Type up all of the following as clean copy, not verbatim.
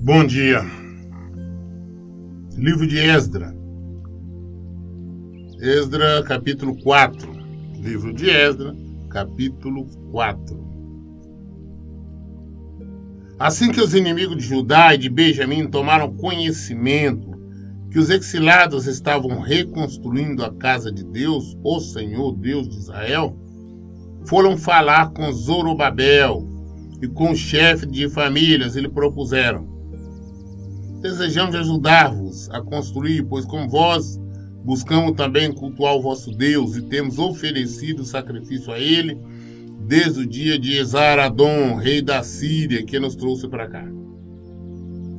Bom dia. Livro de Esdra. Esdra, capítulo 4. Livro de Esdra, capítulo 4. Assim que os inimigos de Judá e de Benjamim tomaram conhecimento que os exilados estavam reconstruindo a casa de Deus, o Senhor Deus de Israel, foram falar com Zorobabel e com o chefe de famílias e lhe propuseram: desejamos ajudar-vos a construir, pois como vós buscamos também cultuar o vosso Deus e temos oferecido sacrifício a ele desde o dia de Esar-Adom, rei da Síria, que nos trouxe para cá.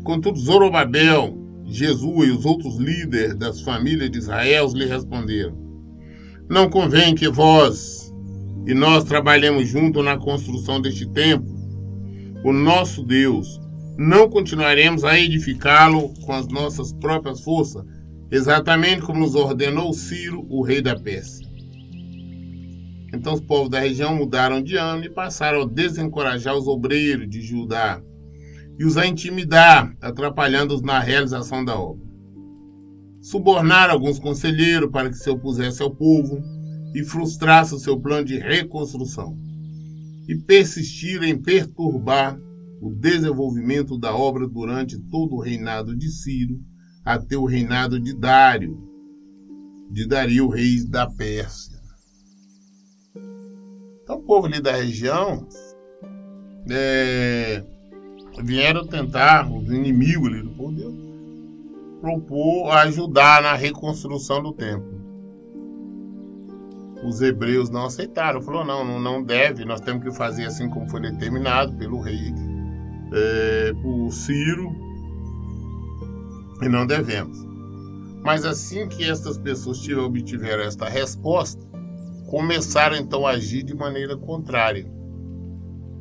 Contudo, Zorobabel, Jesua e os outros líderes das famílias de Israel lhe responderam: não convém que vós e nós trabalhemos juntos na construção deste templo. O nosso Deus, não continuaremos a edificá-lo com as nossas próprias forças, exatamente como nos ordenou Ciro, o rei da Pérsia. Então os povos da região mudaram de ânimo e passaram a desencorajar os obreiros de Judá e os a intimidar, atrapalhando-os na realização da obra. Subornaram alguns conselheiros para que se opusessem ao povo e frustrassem o seu plano de reconstrução, e persistiram em perturbar o desenvolvimento da obra durante todo o reinado de Ciro, até o reinado de Dario, rei da Pérsia. Então o povo ali da região vieram tentar, os inimigos ali do povo de Deus, propor ajudar na reconstrução do templo. Os hebreus não aceitaram, falou: não deve, nós temos que fazer assim como foi determinado pelo rei, por Ciro, e não devemos. Mas assim que estas pessoas obtiveram esta resposta, começaram então a agir de maneira contrária,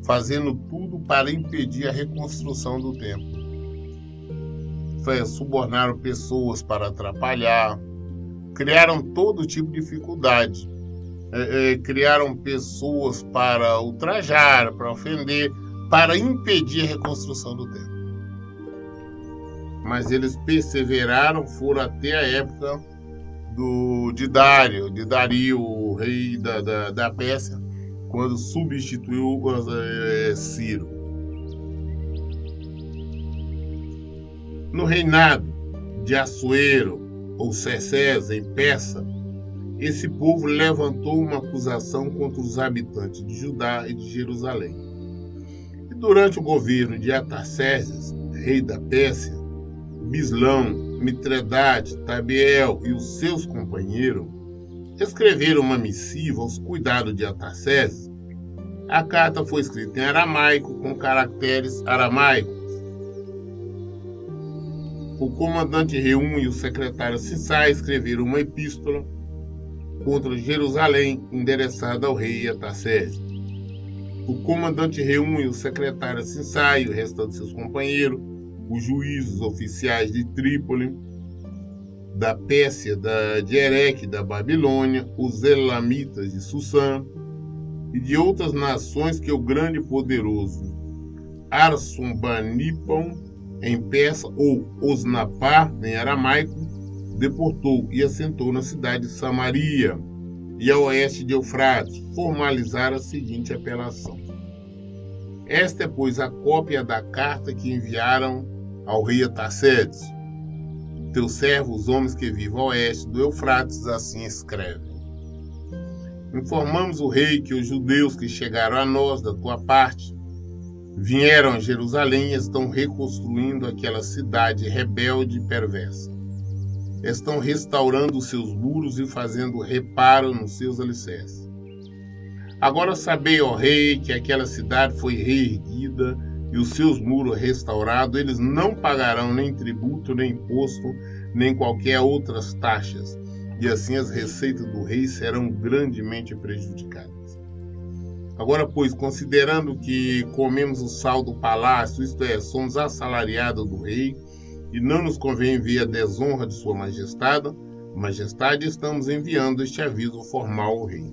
fazendo tudo para impedir a reconstrução do templo. Subornaram pessoas para atrapalhar, criaram todo tipo de dificuldade, criaram pessoas para ultrajar, para ofender, para impedir a reconstrução do templo. Mas eles perseveraram, foram até a época de Dario, o rei da Pérsia, quando substituiu Ciro. No reinado de Assuero, ou Xerxes, em Persa, esse povo levantou uma acusação contra os habitantes de Judá e de Jerusalém. E durante o governo de Artaxerxes, rei da Pérsia, Bislão, Mitredate, Tabiel e os seus companheiros escreveram uma missiva aos cuidados de Artaxerxes. A carta foi escrita em aramaico, com caracteres aramaicos. O comandante Reum e o secretário Sissai escreveram uma epístola contra Jerusalém, endereçada ao rei Artaxerxes. O comandante Reum e o secretário Sissai e o restante de seus companheiros, os juízes oficiais de Trípoli, da Pérsia, de Ereque, da Babilônia, os elamitas de Sussã e de outras nações que o grande e poderoso Arsurbanipal, em persa, ou Osnapar, em aramaico, deportou e assentou na cidade de Samaria e a oeste de Eufrates, formalizaram a seguinte apelação: esta é, pois, a cópia da carta que enviaram ao rei Artaxerxes. Teus servos, os homens que vivem ao oeste do Eufrates, assim escrevem: informamos o rei que os judeus que chegaram a nós da tua parte vieram a Jerusalém e estão reconstruindo aquela cidade rebelde e perversa. Estão restaurando os seus muros e fazendo reparo nos seus alicerces. Agora sabei, ó rei, que aquela cidade foi reerguida e os seus muros restaurados. Eles não pagarão nem tributo, nem imposto, nem qualquer outras taxas, e assim as receitas do rei serão grandemente prejudicadas. Agora, pois, considerando que comemos o sal do palácio, isto é, somos assalariados do rei, e não nos convém ver a desonra de sua majestade, estamos enviando este aviso formal ao rei,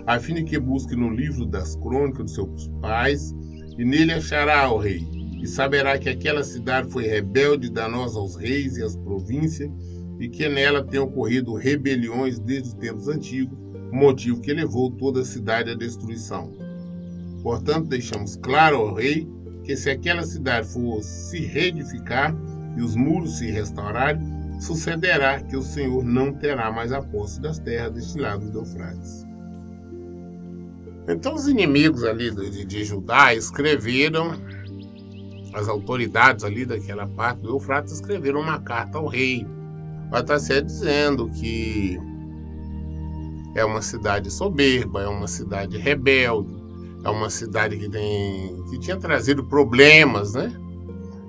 a fim de que busque no livro das crônicas de seus pais, e nele achará, ó rei, e saberá que aquela cidade foi rebelde e danosa aos reis e às províncias, e que nela têm ocorrido rebeliões desde os tempos antigos, motivo que levou toda a cidade à destruição. Portanto, deixamos claro ao rei que se aquela cidade for se reedificar e os muros se restaurarem, sucederá que o Senhor não terá mais a posse das terras deste lado do Eufrates. Então os inimigos ali de Judá escreveram, as autoridades ali daquela parte do Eufrates escreveram uma carta ao rei, Artaxerxes, dizendo que é uma cidade soberba, é uma cidade rebelde, é uma cidade que tinha trazido problemas, né?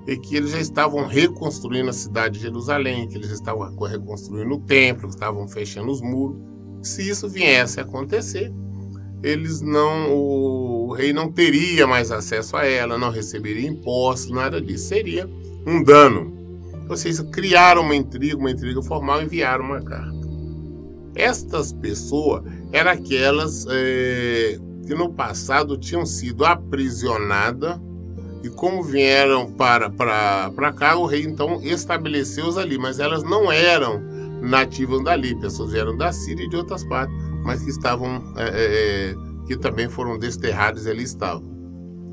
E que eles já estavam reconstruindo a cidade de Jerusalém, que eles estavam reconstruindo o templo, que estavam fechando os muros. Se isso viesse a acontecer, o rei não teria mais acesso a ela, não receberia impostos, nada disso. Seria um dano. Ou seja, criaram uma intriga formal e enviaram uma carta. Estas pessoas eram aquelas que no passado tinham sido aprisionadas e como vieram para cá, o rei então estabeleceu-os ali, mas elas não eram nativas dali, pessoas vieram da Síria e de outras partes, mas que estavam, que também foram desterradas e ali estavam.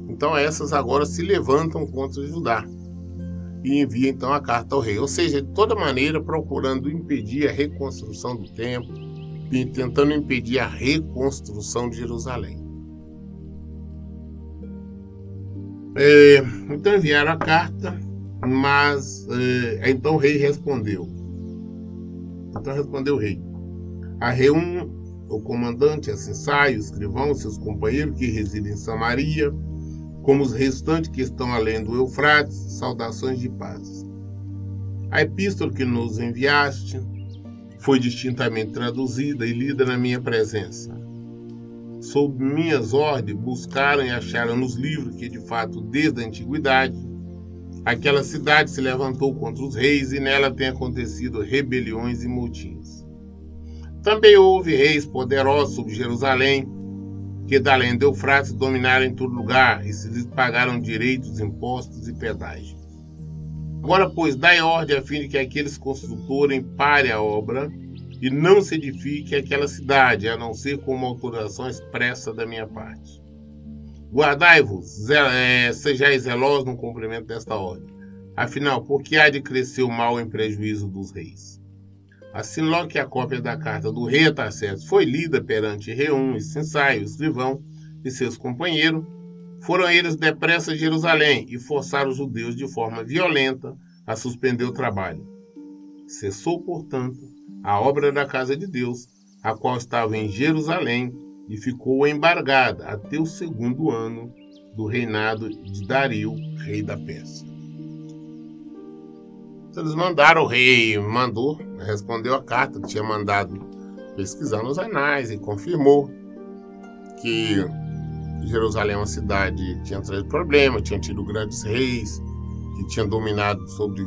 Então essas agora se levantam contra Judá e enviam então a carta ao rei, ou seja, de toda maneira procurando impedir a reconstrução do templo e tentando impedir a reconstrução de Jerusalém. Então enviaram a carta, mas então o rei respondeu. Então respondeu o rei: a reúne o comandante, a Sinsai, o escrivão, seus companheiros que residem em Samaria, como os restantes que estão além do Eufrates, saudações de paz. A epístola que nos enviaste foi distintamente traduzida e lida na minha presença. Sob minhas ordens, buscaram e acharam nos livros que, de fato, desde a antiguidade, aquela cidade se levantou contra os reis e nela tem acontecido rebeliões e motins. Também houve reis poderosos sobre Jerusalém, que da além do Eufrates dominaram em todo lugar e se lhes pagaram direitos, impostos e pedágios. Agora, pois, dai ordem a fim de que aqueles construtores parem a obra e não se edifique aquela cidade, a não ser com uma autorização expressa da minha parte. Guardai-vos, sejais zelosos no cumprimento desta ordem. Afinal, por que há de crescer o mal em prejuízo dos reis? Assim, logo que a cópia da carta do rei Artaxerxes foi lida perante Reum e Sinsai, o escrivão, e seus companheiros, foram eles depressa a Jerusalém e forçaram os judeus de forma violenta a suspender o trabalho. Cessou, portanto, a obra da casa de Deus, a qual estava em Jerusalém, e ficou embargada até o 2º ano do reinado de Dario, rei da Pérsia. Então, eles mandaram, o rei respondeu a carta que tinha mandado pesquisar nos anais e confirmou que Jerusalém é uma cidade que tinha trazido problema, tinha tido grandes reis, que tinha dominado sobre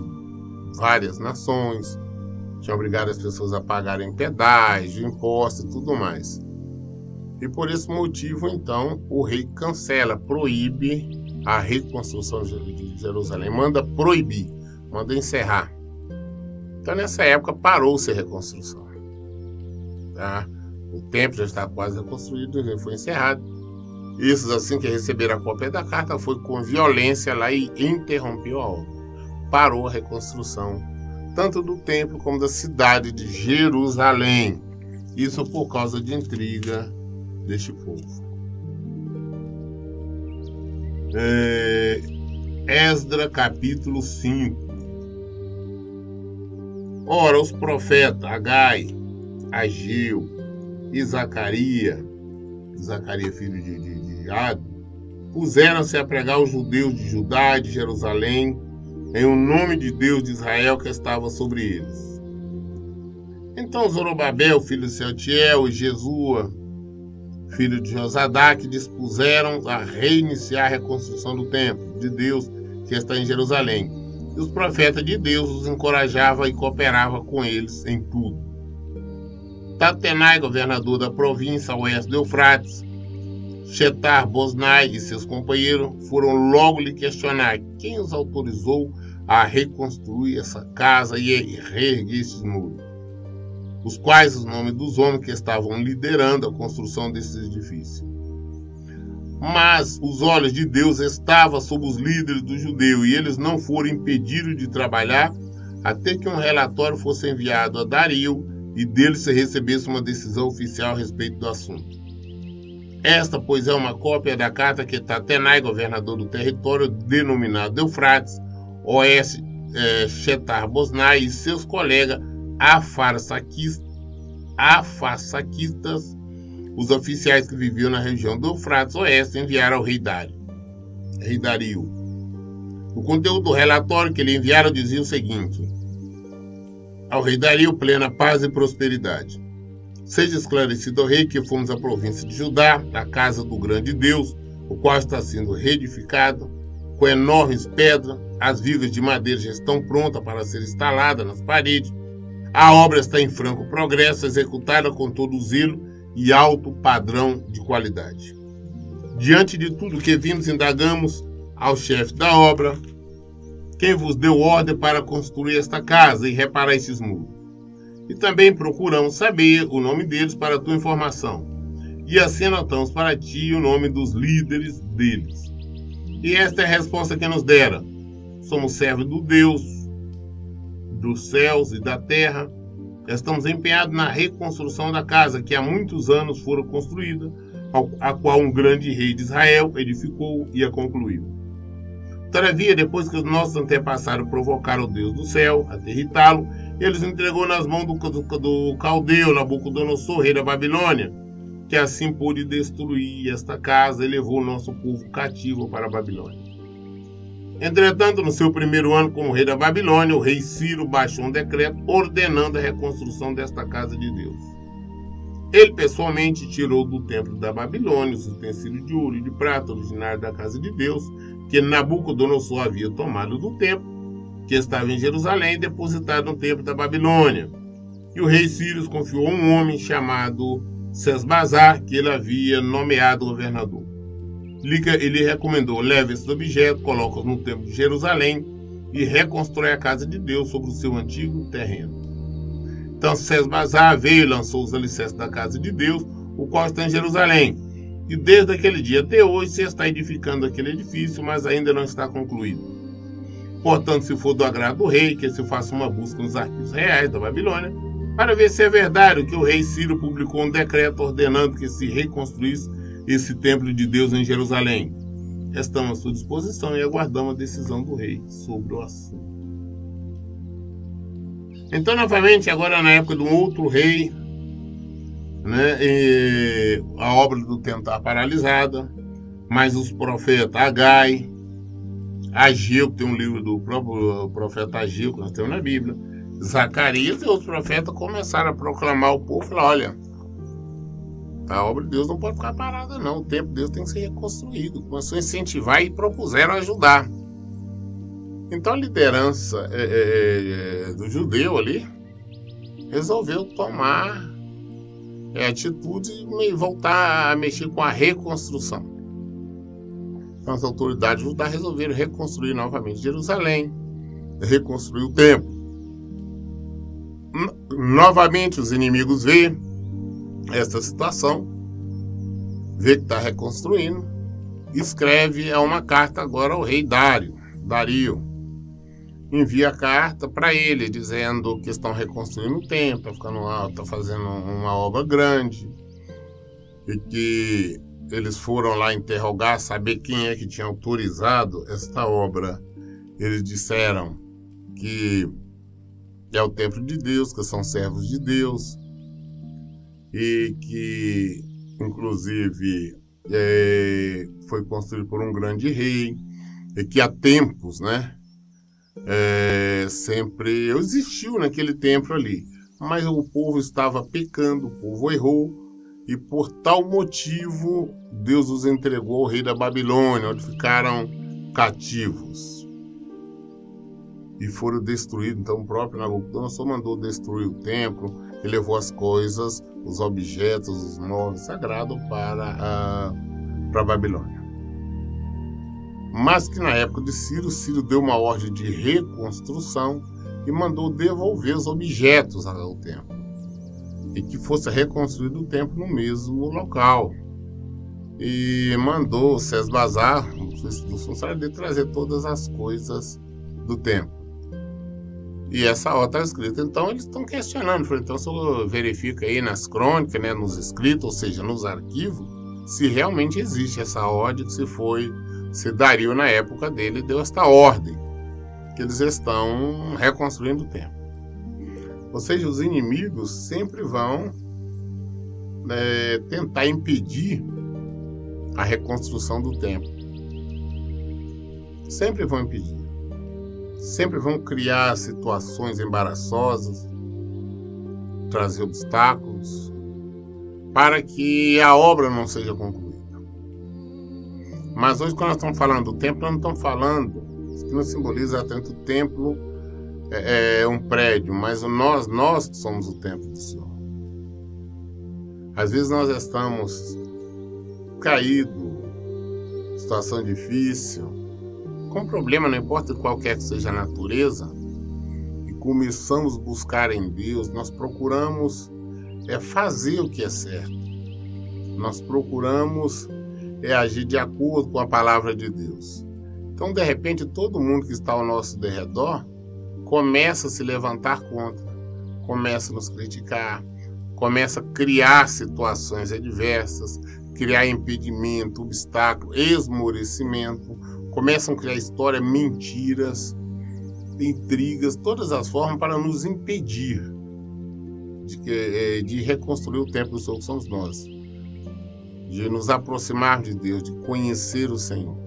várias nações, tinha obrigado as pessoas a pagarem pedágio, impostos e tudo mais. E por esse motivo, então, o rei proíbe a reconstrução de Jerusalém, manda proibir, manda encerrar. Então, nessa época, parou-se a reconstrução. Tá? O templo já estava quase reconstruído, já foi encerrado. Isso, assim que receberam a cópia da carta, foi com violência lá e interrompeu a obra. Parou a reconstrução, tanto do templo como da cidade de Jerusalém. Isso por causa de intriga deste povo. Esdras capítulo 5. Ora, os profetas Agai, Ageu e Zacarias filho de Ado, puseram-se a pregar os judeus de Judá e de Jerusalém em o nome de Deus de Israel que estava sobre eles. Então Zorobabel, filho de Sealtiel, e Jesua, filho de Josadaque, dispuseram a reiniciar a reconstrução do templo de Deus que está em Jerusalém. E os profetas de Deus os encorajavam e cooperavam com eles em tudo. Tatenai, governador da província a oeste do Eufrates, Shetar-Boznai e seus companheiros foram logo lhe questionar quem os autorizou a reconstruir essa casa e reerguer esses muros, os quais os nomes dos homens que estavam liderando a construção desses edifícios. Mas os olhos de Deus estavam sobre os líderes dos judeus e eles não foram impedidos de trabalhar até que um relatório fosse enviado a Dario e dele se recebesse uma decisão oficial a respeito do assunto. Esta, pois, é uma cópia da carta que Tatenai, governador do território denominado Eufrates, oeste Shetar-Boznai e seus colegas afarsaquistas, os oficiais que viviam na região do Eufrates Oeste, enviaram ao rei Dario. O conteúdo do relatório que lhe enviaram dizia o seguinte: ao rei Dario, plena paz e prosperidade. Seja esclarecido ao rei que fomos à província de Judá, a casa do grande Deus, o qual está sendo reedificado, com enormes pedras, as vigas de madeira já estão prontas para ser instaladas nas paredes, a obra está em franco progresso, executada com todo o zelo e alto padrão de qualidade. Diante de tudo que vimos, indagamos ao chefe da obra, quem vos deu ordem para construir esta casa e reparar esses muros. E também procuramos saber o nome deles para a tua informação. E assim anotamos para ti o nome dos líderes deles. E esta é a resposta que nos deram. Somos servos do Deus, dos céus e da terra. Estamos empenhados na reconstrução da casa que há muitos anos fora construída, a qual um grande rei de Israel edificou e a concluiu. Todavia, depois que os nossos antepassados provocaram o Deus do céu, até irritá-lo, eles entregou nas mãos do caldeu Nabucodonosor, rei da Babilônia, que assim pôde destruir esta casa e levou o nosso povo cativo para a Babilônia. Entretanto, no seu primeiro ano como rei da Babilônia, o rei Ciro baixou um decreto ordenando a reconstrução desta casa de Deus. Ele pessoalmente tirou do templo da Babilônia os utensílios de ouro e de prata originários da casa de Deus, que Nabucodonosor havia tomado do templo, que estava em Jerusalém, e depositado no templo da Babilônia. E o rei Ciro confiou a um homem chamado Sesbazar, que ele havia nomeado governador. Ele recomendou: leve esses objetos, coloca-os no templo de Jerusalém e reconstrói a casa de Deus sobre o seu antigo terreno. Então Sesbazar veio e lançou os alicerces da casa de Deus, o qual está em Jerusalém. E desde aquele dia até hoje se está edificando aquele edifício, mas ainda não está concluído. Portanto, se for do agrado do rei, que se faça uma busca nos arquivos reais da Babilônia, para ver se é verdade que o rei Ciro publicou um decreto ordenando que se reconstruísse esse templo de Deus em Jerusalém. Estamos à sua disposição e aguardamos a decisão do rei sobre o assunto. Então, novamente, agora na época de um outro rei, a obra do templo está paralisada, mas os profetas Agai, Ageu, que tem um livro do próprio profeta Ageu, que nós temos na Bíblia, Zacarias e outros profetas começaram a proclamar ao povo: olha, a obra de Deus não pode ficar parada não, o templo de Deus tem que ser reconstruído. Começou a incentivar e propuseram ajudar. Então a liderança do judeu ali resolveu tomar atitude e voltar a mexer com a reconstrução. Então as autoridades judaicas resolveram reconstruir novamente Jerusalém, reconstruir o templo. Novamente os inimigos veem esta situação, vê que está reconstruindo, escreve uma carta agora ao rei Dario. Envia a carta para ele, dizendo que estão reconstruindo o templo, está fazendo uma obra grande, e que eles foram lá interrogar, saber quem é que tinha autorizado esta obra. Eles disseram que é o templo de Deus, que são servos de Deus, e que, inclusive, foi construído por um grande rei, e que há tempos, sempre existiu naquele templo ali, mas o povo estava pecando, o povo errou, e por tal motivo Deus os entregou ao rei da Babilônia, onde ficaram cativos e foram destruídos. Então o próprio Nabucodonosor mandou destruir o templo e levou as coisas, os objetos, os móveis sagrados para para a Babilônia. Mas que na época de Ciro, Ciro deu uma ordem de reconstrução e mandou devolver os objetos ao templo, e que fosse reconstruído o templo no mesmo local. E mandou o Sesbazar, do funcionário dele, trazer todas as coisas do templo. E essa ordem está escrita. Então eles estão questionando. Então o senhor verifica aí nas crônicas, né, nos escritos, ou seja, nos arquivos, se realmente existe essa ordem, se Dario na época dele deu esta ordem, que eles estão reconstruindo o templo. Ou seja, os inimigos sempre vão tentar impedir a reconstrução do templo. Sempre vão impedir. Sempre vão criar situações embaraçosas, trazer obstáculos, para que a obra não seja concluída. Mas hoje, quando nós estamos falando do templo, nós não estamos falando, isso que não simboliza tanto o templo é um prédio, mas nós que somos o templo do Senhor. Às vezes nós estamos caídos, situação difícil, com problema, não importa qualquer que seja a natureza, e começamos a buscar em Deus, nós procuramos fazer o que é certo. Nós procuramos agir de acordo com a palavra de Deus. Então, de repente, todo mundo que está ao nosso derredor começa a se levantar contra, começa a nos criticar, começa a criar situações adversas, criar impedimento, obstáculo, esmorecimento, começam a criar histórias, mentiras, intrigas, todas as formas para nos impedir de reconstruir o templo do Senhor, que somos nós, de nos aproximar de Deus, de conhecer o Senhor.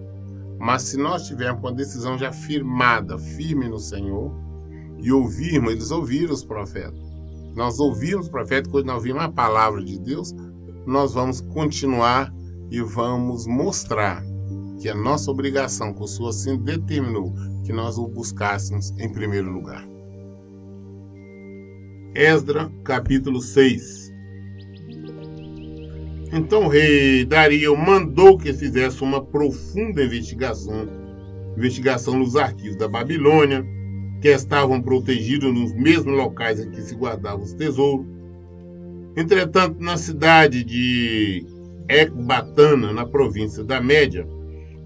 Mas se nós tivermos uma decisão já firmada, firme no Senhor, e ouvirmos, eles ouviram os profetas. Nós ouvimos os profetas, quando nós ouvimos a palavra de Deus, nós vamos continuar e vamos mostrar que a nossa obrigação, que o Senhor assim determinou, que nós o buscássemos em primeiro lugar. Esdras, capítulo 6. Então o rei Dario mandou que fizesse uma profunda investigação nos arquivos da Babilônia, que estavam protegidos nos mesmos locais em que se guardavam os tesouros. Entretanto, na cidade de Ecbatana, na província da Média,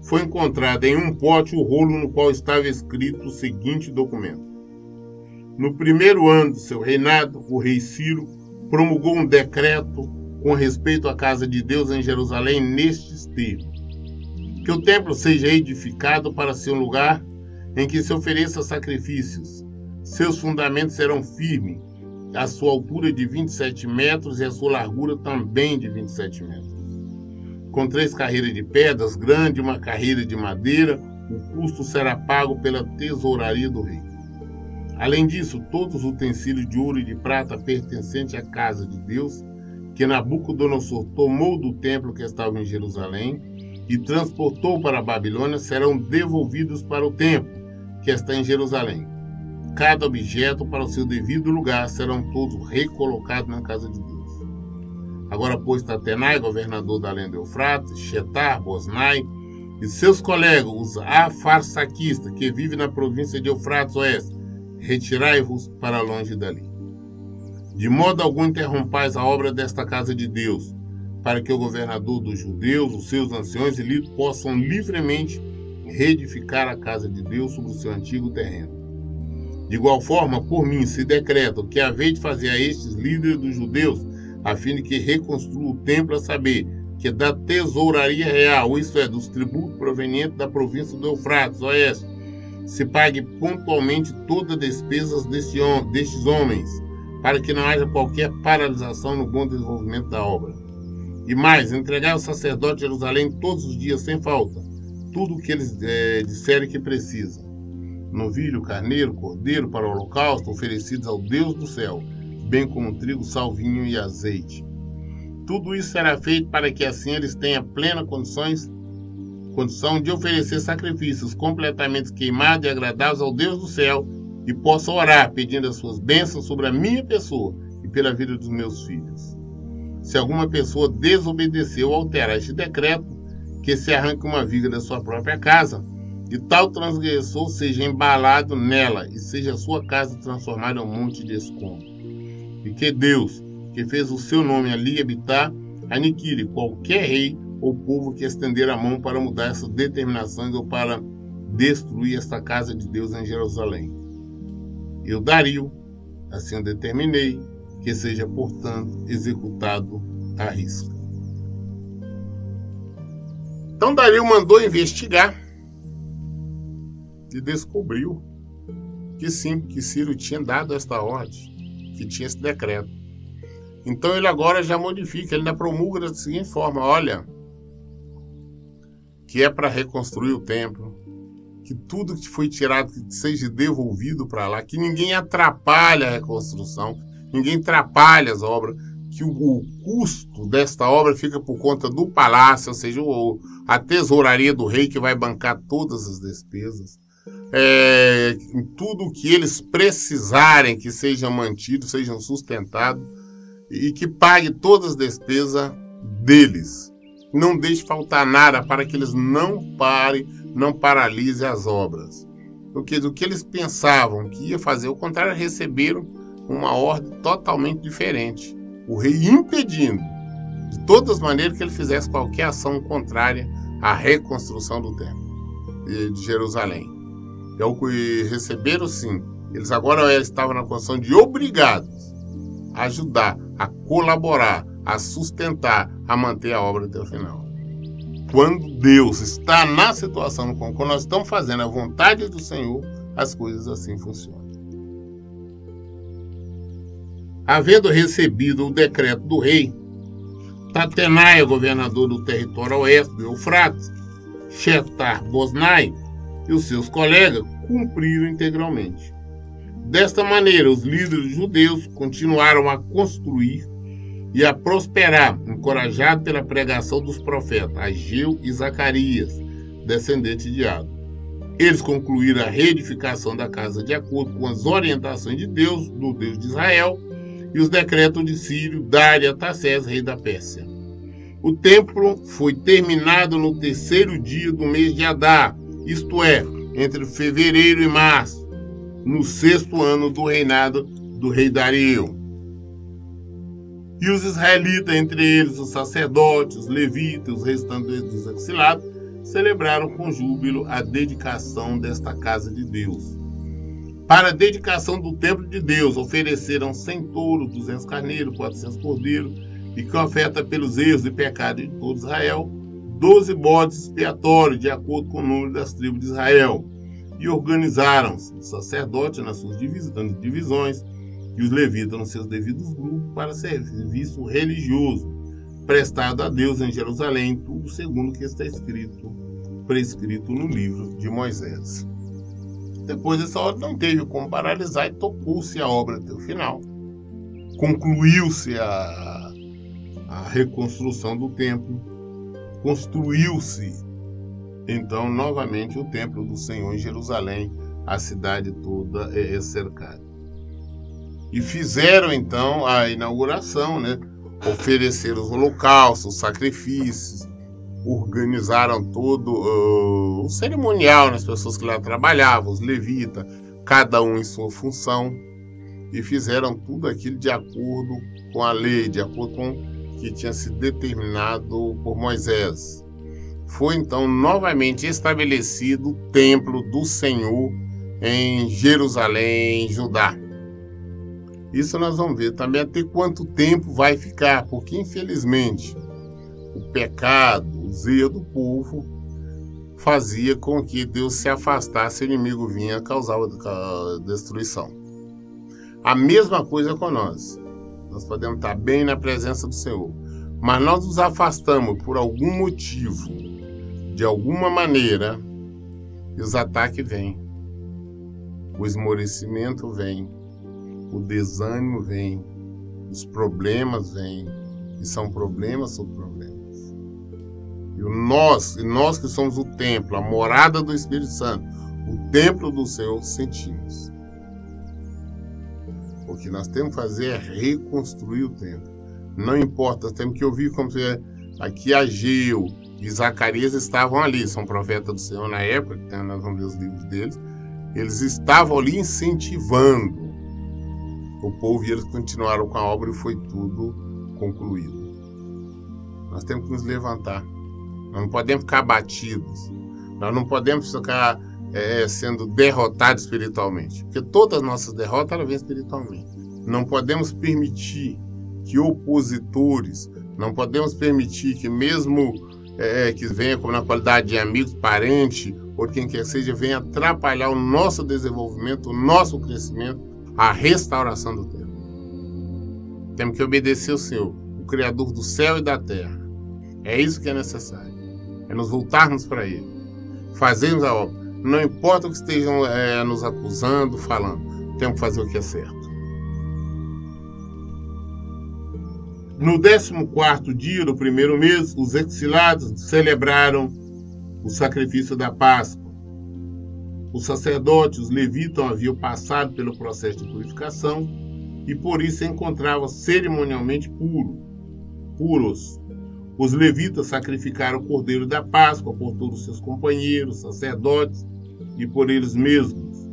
foi encontrado em um pote o rolo no qual estava escrito o seguinte documento: no primeiro ano de seu reinado, o rei Ciro promulgou um decreto com respeito à casa de Deus em Jerusalém nestes termos: que o templo seja edificado para ser um lugar em que se ofereça sacrifícios. Seus fundamentos serão firmes, a sua altura de 27 metros e a sua largura também de 27 metros. Com 3 carreiras de pedras grandes e uma carreira de madeira, o custo será pago pela tesouraria do rei. Além disso, todos os utensílios de ouro e de prata pertencentes à casa de Deus, que Nabucodonosor tomou do templo que estava em Jerusalém e transportou para a Babilônia, serão devolvidos para o templo que está em Jerusalém. Cada objeto para o seu devido lugar, serão todos recolocados na casa de Deus. Agora, pois, Tatenai, governador da além do Eufrates, Shetar, Bosnai e seus colegas, os afarsaquistas, que vivem na província de Eufrates Oeste, retirai-vos para longe dali. De modo algum interrompais a obra desta casa de Deus, para que o governador dos judeus, os seus anciões e líderes possam livremente reedificar a casa de Deus sobre o seu antigo terreno. De igual forma, por mim se decreta que haveis de fazer a estes líderes dos judeus, a fim de que reconstrua o templo, a saber, que da tesouraria real, isto é, dos tributos provenientes da província do Eufrates Oeste, se pague pontualmente todas as despesas destes homens, para que não haja qualquer paralisação no bom desenvolvimento da obra. E mais, entregar ao sacerdote de Jerusalém todos os dias, sem falta, tudo o que eles disserem que precisam: novilho, carneiro, cordeiro para o holocausto, oferecidos ao Deus do céu, bem como trigo, sal, vinho e azeite. Tudo isso será feito para que assim eles tenham plena condição de oferecer sacrifícios completamente queimados e agradáveis ao Deus do céu, e possam orar pedindo as suas bênçãos sobre a minha pessoa e pela vida dos meus filhos. Se alguma pessoa desobedecer ou alterar este decreto, que se arranque uma viga da sua própria casa, e tal transgressor seja embalado nela, e seja a sua casa transformada em um monte de escombro. E que Deus, que fez o seu nome ali habitar, aniquile qualquer rei ou povo que estender a mão para mudar essas determinações ou para destruir esta casa de Deus em Jerusalém. Eu, Dario, assim eu determinei, que seja, portanto, executado à risca. Então Dario mandou investigar e descobriu que sim, que Ciro tinha dado esta ordem, que tinha esse decreto. Então ele agora já modifica, ele ainda promulga da seguinte forma: olha, que é para reconstruir o templo, que tudo que foi tirado que seja devolvido para lá, que ninguém atrapalhe a reconstrução, ninguém atrapalhe as obras, que o custo desta obra fica por conta do palácio, ou seja, a tesouraria do rei que vai bancar todas as despesas. Em tudo que eles precisarem que sejam mantidos, sejam sustentados, e que pague todas as despesas deles. Não deixe faltar nada para que eles não paralisem as obras. Porque do que eles pensavam que ia fazer, ao contrário, receberam uma ordem totalmente diferente. O rei impedindo, de todas as maneiras, que ele fizesse qualquer ação contrária à reconstrução do templo de Jerusalém. E receberam, sim. Eles agora estavam na condição de obrigados a ajudar, a colaborar, a sustentar, a manter a obra até o final. Quando Deus está na situação com que nós estamos fazendo a vontade do Senhor, as coisas assim funcionam. Havendo recebido o decreto do rei, Tatenaia, governador do território oeste do Eufrates, Shethar-Boznai e os seus colegas cumpriram integralmente. Desta maneira, os líderes judeus continuaram a construir e a prosperar, encorajados pela pregação dos profetas Ageu e Zacarias, descendentes de Ado. Eles concluíram a reedificação da casa de acordo com as orientações de Deus, do Deus de Israel, e os decretos de Ciro, Dário e Artaxerxes, rei da Pérsia. O templo foi terminado no 3º dia do mês de Adar, isto é, entre fevereiro e março, no 6º ano do reinado do rei Dario. E os israelitas, entre eles os sacerdotes, os levitas, os restantes dos exilados, celebraram com júbilo a dedicação desta casa de Deus. Para a dedicação do templo de Deus, ofereceram 100 touros, 200 carneiros, 400 cordeiros, e que oferta pelos erros e pecados de todo Israel, 12 bodes expiatórios, de acordo com o número das tribos de Israel. E organizaram-se os sacerdotes nas suas divisões e os levitas nos seus devidos grupos para serviço religioso, prestado a Deus em Jerusalém, tudo segundo o que está prescrito no livro de Moisés. Depois dessa obra não teve como paralisar e tocou-se a obra até o final. Concluiu-se a reconstrução do templo, construiu-se então novamente o templo do Senhor em Jerusalém, a cidade toda é cercada. E fizeram então a inauguração, ofereceram os holocaustos, os sacrifícios, organizaram todo o cerimonial nas pessoas que lá trabalhavam, os levitas, cada um em sua função, e fizeram tudo aquilo de acordo com a lei, de acordo com o que tinha sido determinado por Moisés. Foi então novamente estabelecido o templo do Senhor em Jerusalém, Judá. Isso nós vamos ver também até quanto tempo vai ficar, porque infelizmente o pecado, o zelo do povo fazia com que Deus se afastasse, o inimigo vinha causar a destruição. A mesma coisa com nós. Nós podemos estar bem na presença do Senhor, mas nós nos afastamos por algum motivo, de alguma maneira, e os ataques vêm, o esmorecimento vem, o desânimo vem, os problemas vêm, e são problemas sobre problemas. E nós que somos o templo, a morada do Espírito Santo, o templo do Senhor, sentimos. O que nós temos que fazer é reconstruir o templo. Não importa, nós temos que ouvir como aqui Ageu, e Zacarias estavam ali, são profetas do Senhor na época, que nós vamos ler os livros deles, eles estavam ali incentivando o povo e eles continuaram com a obra e foi tudo concluído. Nós temos que nos levantar, nós não podemos ficar abatidos, nós não podemos ficar sendo derrotados espiritualmente, porque todas as nossas derrotas elas vêm espiritualmente. Não podemos permitir que opositores, não podemos permitir que mesmo que venha como na qualidade de amigos, parente ou quem quer que seja, venha atrapalhar o nosso desenvolvimento, o nosso crescimento, a restauração do tempo. Temos que obedecer o Senhor, o Criador do céu e da terra. É isso que é necessário. É nos voltarmos para Ele. Fazermos a obra. Não importa o que estejam nos acusando, falando. Temos que fazer o que é certo. No 14º dia do primeiro mês, os exilados celebraram o sacrifício da Páscoa. Os sacerdotes, os levitas, haviam passado pelo processo de purificação e por isso se encontravam cerimonialmente puros. Os levitas sacrificaram o cordeiro da Páscoa por todos os seus companheiros, sacerdotes e por eles mesmos.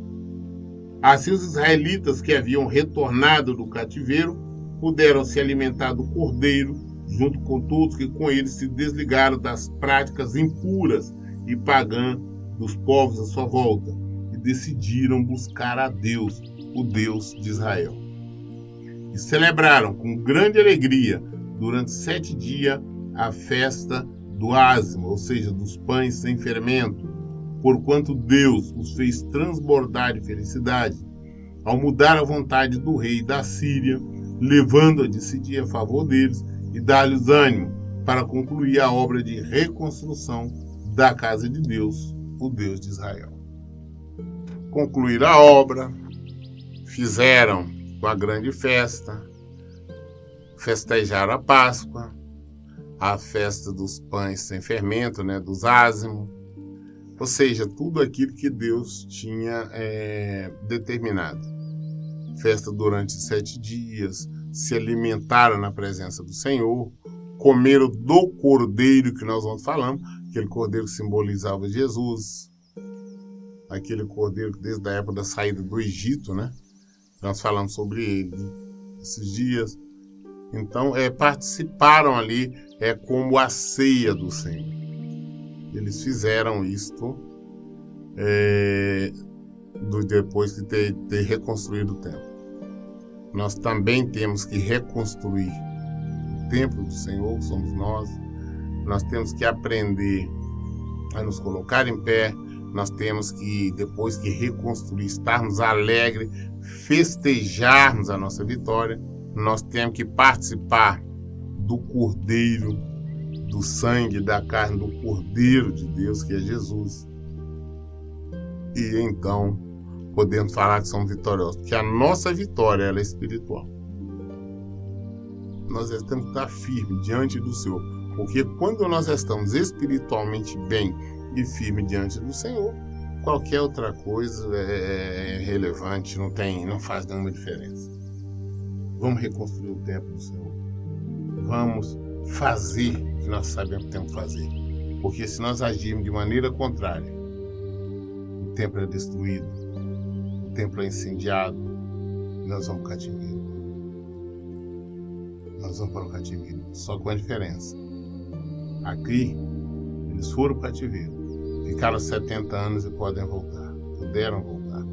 Assim os israelitas que haviam retornado do cativeiro puderam se alimentar do cordeiro, junto com todos que com eles se desligaram das práticas impuras e pagãs dos povos à sua volta e decidiram buscar a Deus, o Deus de Israel. E celebraram com grande alegria durante 7 dias a festa do ázimo, ou seja, dos pães sem fermento, porquanto Deus os fez transbordar de felicidade ao mudar a vontade do rei da Síria, levando a decidir a favor deles e dar-lhes ânimo para concluir a obra de reconstrução da casa de Deus, o Deus de Israel. Concluíram a obra, fizeram uma grande festa, festejaram a Páscoa, a festa dos pães sem fermento, dos ázimos, ou seja, tudo aquilo que Deus tinha determinado. Festa durante 7 dias, se alimentaram na presença do Senhor, comeram do cordeiro que nós vamos falando, aquele cordeiro que simbolizava Jesus, aquele cordeiro que desde a época da saída do Egito, nós falamos sobre ele esses dias. Então, participaram ali como a ceia do Senhor. Eles fizeram isto depois de ter reconstruído o templo. Nós também temos que reconstruir o templo do Senhor, somos nós. Nós temos que aprender a nos colocar em pé. Nós temos que, depois que reconstruir, estarmos alegres, festejarmos a nossa vitória. Nós temos que participar do cordeiro, do sangue, da carne do cordeiro de Deus, que é Jesus. E então podemos falar que somos vitoriosos, porque a nossa vitória ela é espiritual. Nós temos que estar firmes diante do Senhor, porque quando nós estamos espiritualmente bem e firmes diante do Senhor, qualquer outra coisa é relevante, não faz nenhuma diferença. Vamos reconstruir o templo do Senhor. Vamos fazer o que nós sabemos que temos que fazer. Porque se nós agirmos de maneira contrária, o templo é destruído, o templo é incendiado, nós vamos para o cativeiro. Nós vamos para o cativeiro. Só com a diferença. Aqui, eles foram para o cativeiro. Ficaram 70 anos e podem voltar. Puderam voltar.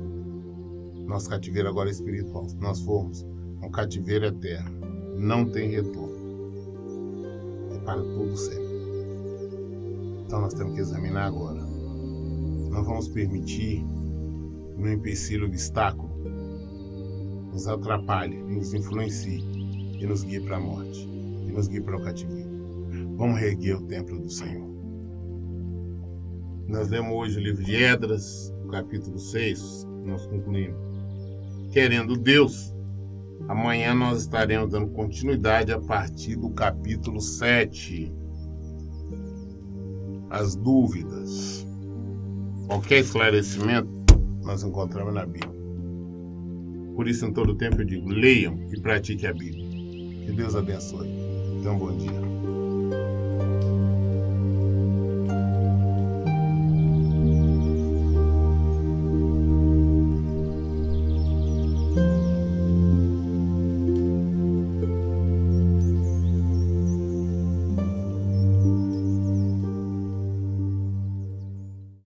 Nosso cativeiro agora é espiritual. Se nós formos um cativeiro eterno, não tem retorno. É para todo sempre. Então nós temos que examinar agora. Não vamos permitir que um empecilho, obstáculo, nos atrapalhe, nos influencie e nos guie para a morte, e nos guie para o cativeiro. Vamos reerguer o templo do Senhor. Nós lemos hoje o livro de Esdras, capítulo 6, nós concluímos. Querendo Deus, amanhã nós estaremos dando continuidade a partir do capítulo 7. As dúvidas, qualquer esclarecimento, nós encontramos na Bíblia. Por isso, em todo tempo eu digo, leiam e pratiquem a Bíblia. Que Deus abençoe. Tenham um bom dia.